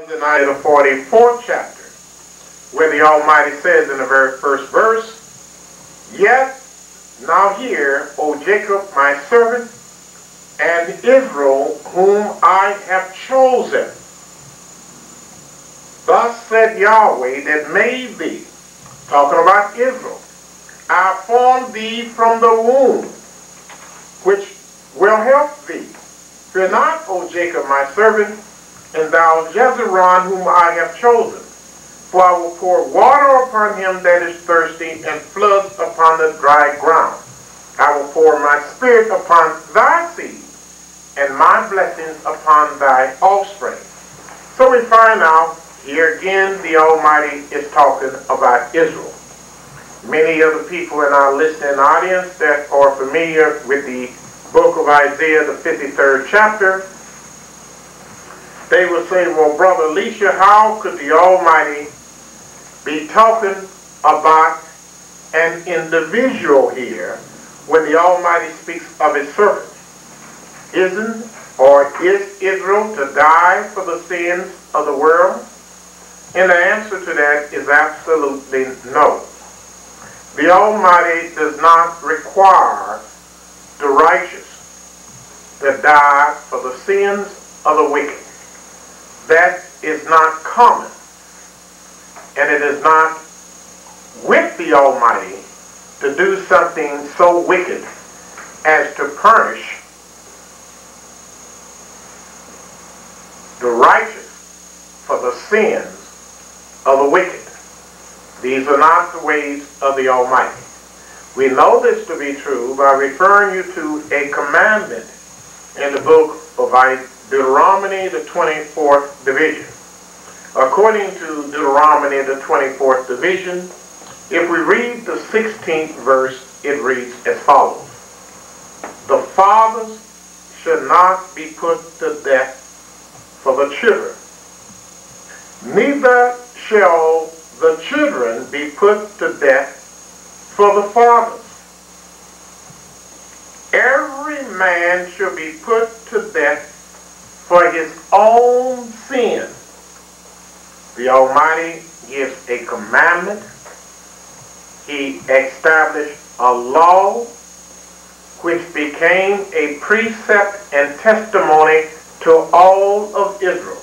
In the 44th chapter, where the Almighty says in the very first verse, "Yet now hear, O Jacob my servant, and Israel whom I have chosen. Thus said Yahweh that made thee," talking about Israel, "I formed thee from the womb, which will help thee. Fear not, O Jacob my servant, and thou Jezreel whom I have chosen. For I will pour water upon him that is thirsty, and floods upon the dry ground. I will pour my spirit upon thy seed, and my blessings upon thy offspring." So we find out here again the Almighty is talking about Israel. Many of the people in our listening audience that are familiar with the book of Isaiah, the 53rd chapter, they will say, "Well, Brother Elisha, how could the Almighty be talking about an individual here when the Almighty speaks of his servant? Is Israel to die for the sins of the world?" And the answer to that is absolutely no. The Almighty does not require the righteous to die for the sins of the wicked. That is not common, and it is not with the Almighty to do something so wicked as to punish the righteous for the sins of the wicked. These are not the ways of the Almighty. We know this to be true by referring you to a commandment in the book of Deuteronomy, the 24th division. According to Deuteronomy, the 24th division, if we read the 16th verse, it reads as follows: "The fathers should not be put to death for the children, neither shall the children be put to death for the fathers. Every man shall be put to death for his own sin." The Almighty gives a commandment. He established a law which became a precept and testimony to all of Israel,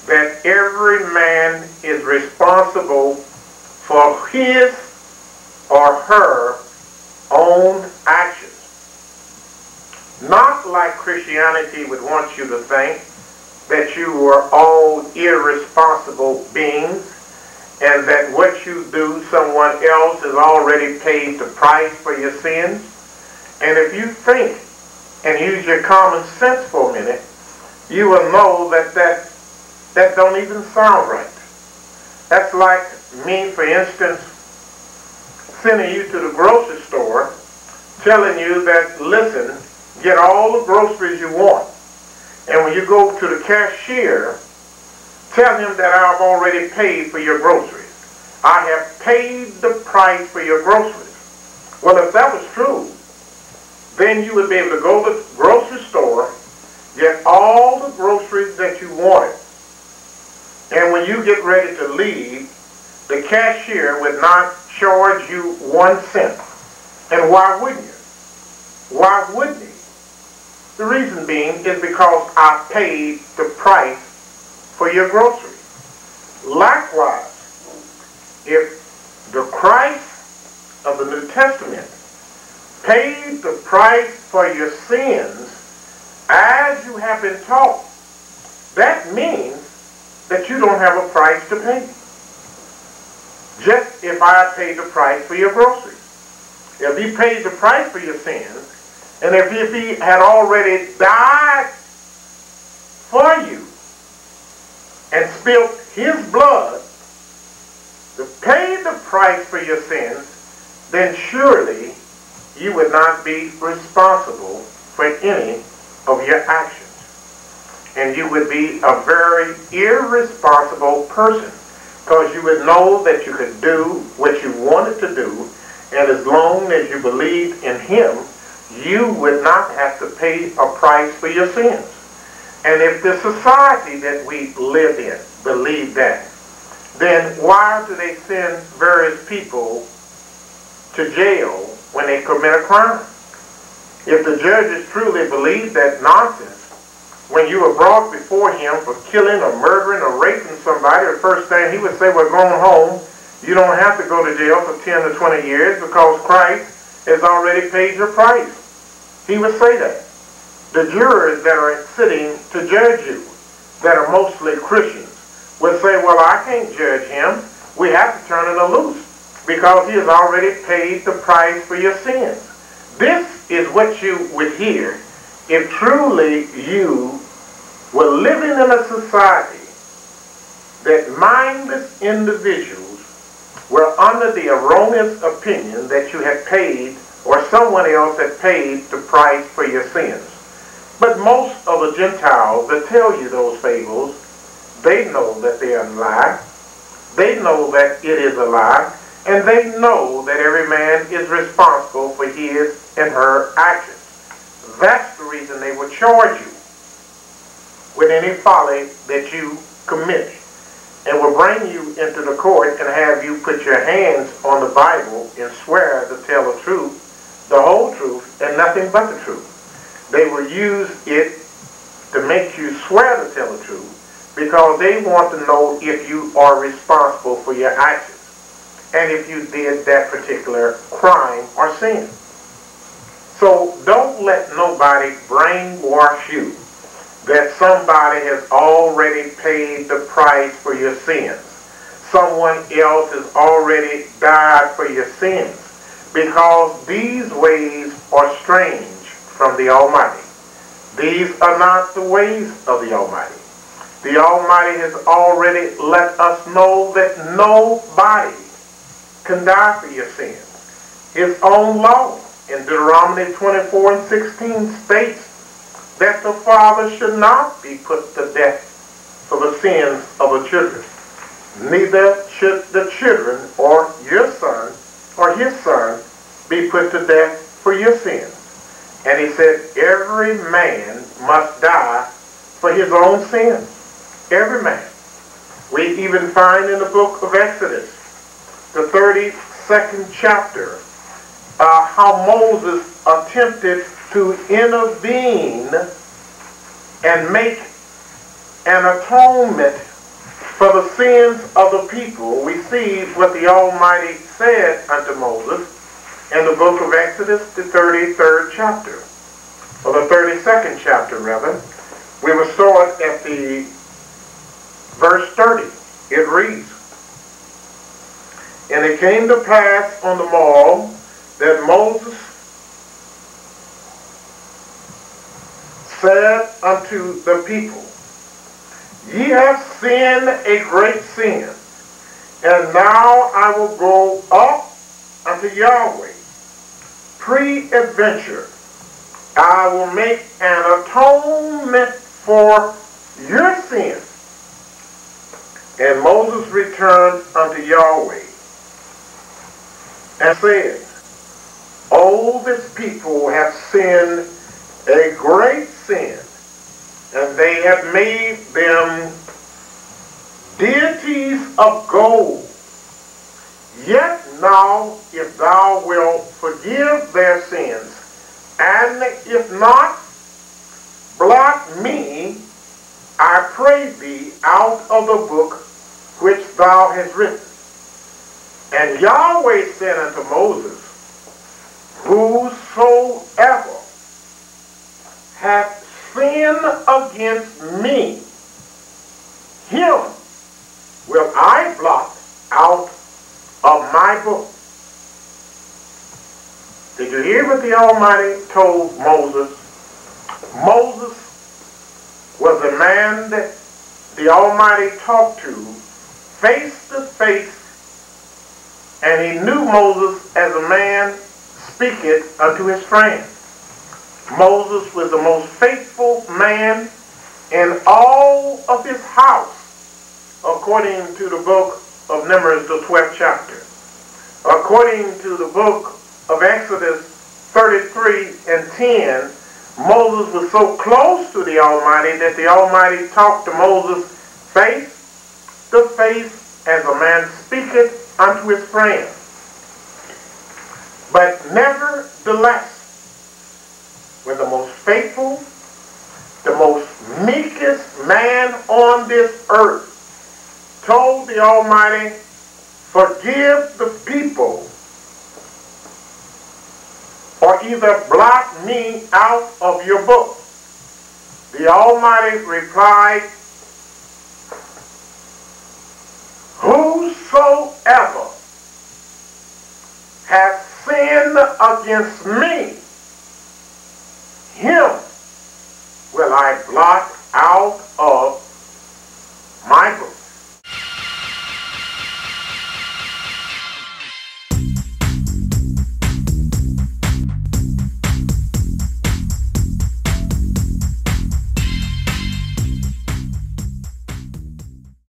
that every man is responsible for his or her own actions. Not like Christianity would want you to think, that you were all irresponsible beings, and that what you do, someone else has already paid the price for your sins. And if you think and use your common sense for a minute, you will know that that don't even sound right. That's like me, for instance, sending you to the grocery store, telling you that, listen, get all the groceries you want. And when you go to the cashier, tell him that I've already paid for your groceries. I have paid the price for your groceries. Well, if that was true, then you would be able to go to the grocery store, get all the groceries that you wanted. And when you get ready to leave, the cashier would not charge you 1 cent. And why wouldn't you? Why wouldn't he? The reason being is because I paid the price for your groceries. Likewise, if the Christ of the New Testament paid the price for your sins as you have been taught, that means that you don't have a price to pay. Just if I paid the price for your groceries. If he paid the price for your sins, and if he had already died for you and spilled his blood to pay the price for your sins, then surely you would not be responsible for any of your actions. And you would be a very irresponsible person, because you would know that you could do what you wanted to do, and as long as you believed in him, you would not have to pay a price for your sins. And if the society that we live in believe that, then why do they send various people to jail when they commit a crime? If the judges truly believe that nonsense, when you were brought before him for killing or murdering or raping somebody, the first thing he would say, well, going home, you don't have to go to jail for 10 to 20 years because Christ has already paid your price. He would say that. The jurors that are sitting to judge you, that are mostly Christians, would say, well, I can't judge him. We have to turn him loose because he has already paid the price for your sins. This is what you would hear if truly you were living in a society that mindless individuals were under the erroneous opinion that you had paid or someone else had paid the price for your sins. But most of the Gentiles that tell you those fables, they know that they are a lie. They know that it is a lie. And they know that every man is responsible for his and her actions. That's the reason they will charge you with any folly that you commit, and will bring you into the court and have you put your hands on the Bible and swear to tell the truth, the whole truth, and nothing but the truth. They will use it to make you swear to tell the truth because they want to know if you are responsible for your actions and if you did that particular crime or sin. So don't let nobody brainwash you that somebody has already paid the price for your sins. Someone else has already died for your sins, because these ways are strange from the Almighty. These are not the ways of the Almighty. The Almighty has already let us know that nobody can die for your sins. His own law in Deuteronomy 24:16 states that the father should not be put to death for the sins of the children. Neither should the children or your son or his son be put to death for your sins. And he said every man must die for his own sins. Every man. We even find in the book of Exodus, the 32nd chapter, how Moses attempted to intervene and make an atonement for the sins of the people. We see what the Almighty said unto Moses in the book of Exodus, the 33rd chapter, or the 32nd chapter rather. We will start at the verse 30. It reads, And it came to pass on the morrow that Moses said unto the people, Ye have sinned a great sin, and now I will go up unto Yahweh. Pre-adventure, I will make an atonement for your sins. And Moses returned unto Yahweh and said, Oh, this people have sinned a great sin, and they have made them deities of gold. Yet now, if thou wilt forgive their sins, and if not, blot me, I pray thee, out of the book which thou hast written. And Yahweh said unto Moses, Whosoever hath sinned against me, him will I blot out of my book. Did you hear what the Almighty told Moses? Moses was a man that the Almighty talked to face to face, and he knew Moses as a man speaketh unto his friend. Moses was the most faithful man in all of his house, according to the book of Numbers, the 12th chapter. According to the book of Exodus 33 and 10, Moses was so close to the Almighty that the Almighty talked to Moses face to face as a man speaketh unto his friend. But nevertheless, when the most faithful, the most meekest man on this earth told the Almighty, forgive the people or either blot me out of your book, the Almighty replied, whosoever hath sinned against me, him will I blot out of my book.